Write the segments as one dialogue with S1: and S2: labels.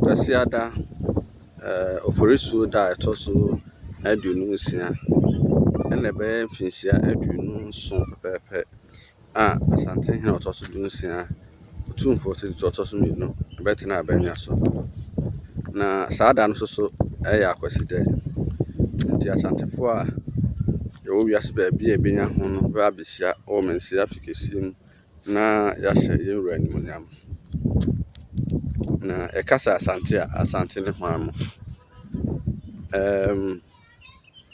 S1: Kwasiada oforisu da etoso aduonu ene be mfinhyia aduonu so pepe a asante hene otoso dunusia otumfo otoso mmienu betena abanya so na saada no so eya akwaside nti asantefo a yo wiase ba bia ebenya ho no ba abehia o mensia afikesim na yahye yewura ni munyam na ekasa asante ne ho amo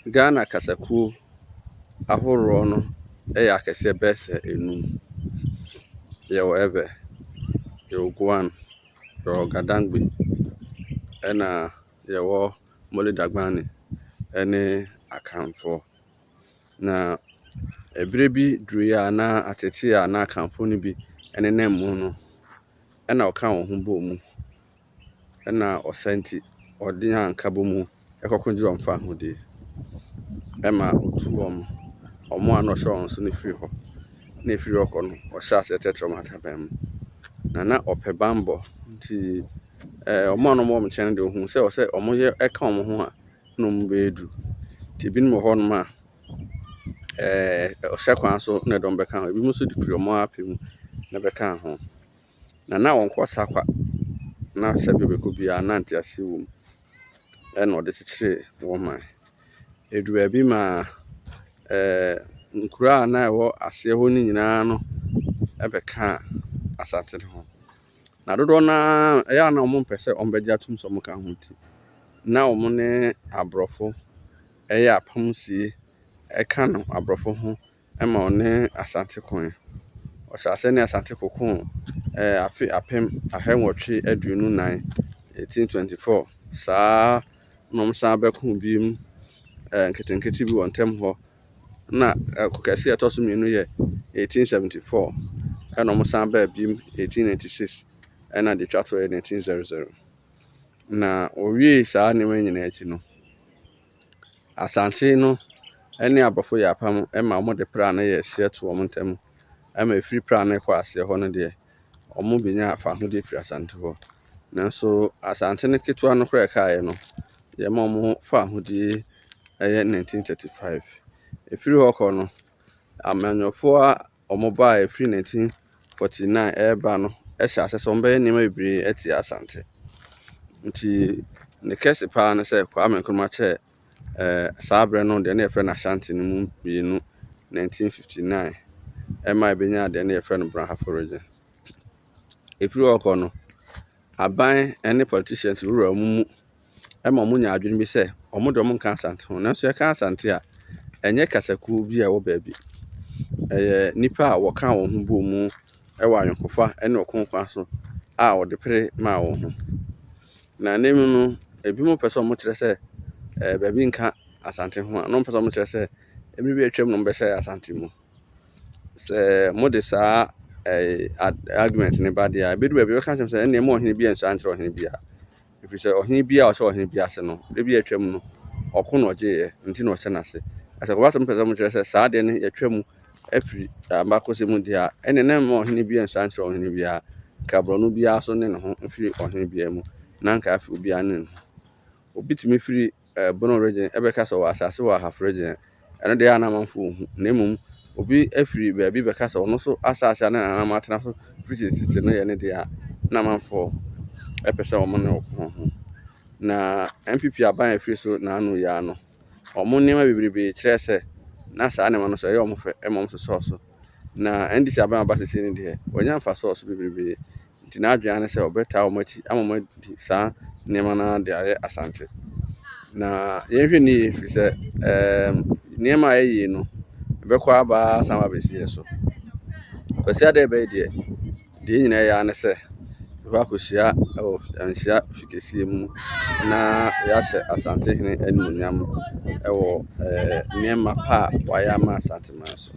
S1: Ghana kasaku ahoro no eya akese bese enum yewo ebe yewo Gwan yewo Gadangbe ena yewo Molidagbani ene Akamfo na ebrebi druya na atetia na Akamfo ni bi ene nemu no ena oka wo ho bo mu ena osenti odinya nkabo mu ekokonji omfa hode ema otuom omo anosho nso ne firi ho na efiri oko no o sha se tetrom atabam na opebambo nti omo no mo mchen de ohun se omo ye eka omo ho a no mbe edu ti bi no ho no ma o sha kwan so na dom beka ho bi muso di firi omo apem na beka ho na wonko sakwa na sebe be ko bia na ntiase wom eno de chichire woman edu abi ma nkura na ewo ase ho ni nyina no ebeka asante ho na dodo na ya na omo mpese ombeja tum so muka ho ti na omo ne abrofo eya apamsie eka no abrofo ho ema one asante kon o sha se ne asante kokon afi apem ahenwotwe aduonu nan 1824 saa nomsa bekun bim nketenketi bi wontem ho na kokasi etoso mienu ye 1874 ena nomsa ba bim 1896 ena de twato 1900 na owie saa ne manyina achi no asante no ene abofo ya pam ema omo de pra na ye hye to omo ntem ema free pra na kwa ase ho no de omo benya afa ho de free asante ho nanso asante ne ketwa no kra kae no ye ma omo fa ho de 1935 efiri ho ko no amanyofo a omo ba efiri 1949 eba no ehya aseso mbe nima bibiri eti asante nti ne kese pa na se kwa amenkoma che sabre no de na efre na Ashanti ni mu bienu 1959 ema ebenya de na efre no Branhaforoje efiri ho ko no aban ene politicians rura mu ema omunya adwene bi se omo de omo kan asante ho nanso ye kan asante a enye kasaku bi a wo baabi nipa a wo kan wo ho bo mu ewa ankofa ene okonkwa so a wo de pere ma wo ho na nemu no ebi mo pese omo kire se baabi nka asante ho a no pese omo kire se ebi bi atwam no be se asante mu se mo de sa argument ne ba dia ebi do baabi we kan se ene mo ohene bi enso antre ohene bi a if say ohene bi a o so ohene bi ase no ebi atwam no okono oje nti no che na se asa ko ba so pese mo kire se saa de ne yatwam afiri ambakose mu dia ene na mo ohene bi enso antre ohene bi a kabro no bi aso ne ho afiri ohene bi mu na nka afi obi anen obi timi firi Bono region ebeka so asase wa half region ene de ana manfo hu na emum obi afiri baabi beka so no so asase na ana matena so firi city no ye ne de a na manfo epese omo ne okon ho na MPP aban afiri so na anu ya no omo nema bibribe kire se na saa ne no so ye omo fe emom so so na NDC aban abasese ne de onya mfa so bibribe nti na adwan ne se obeta omo achi amoma di saa nema na de aye asante na yenhwe ni fi se nema ayi no bekwa aba sama besie so Kwasiada ebe de nyina ya ne se wa kosia anhia fikesie mu na ya hye asante hene animunyam ewo nema pa wa ya ma asante ma so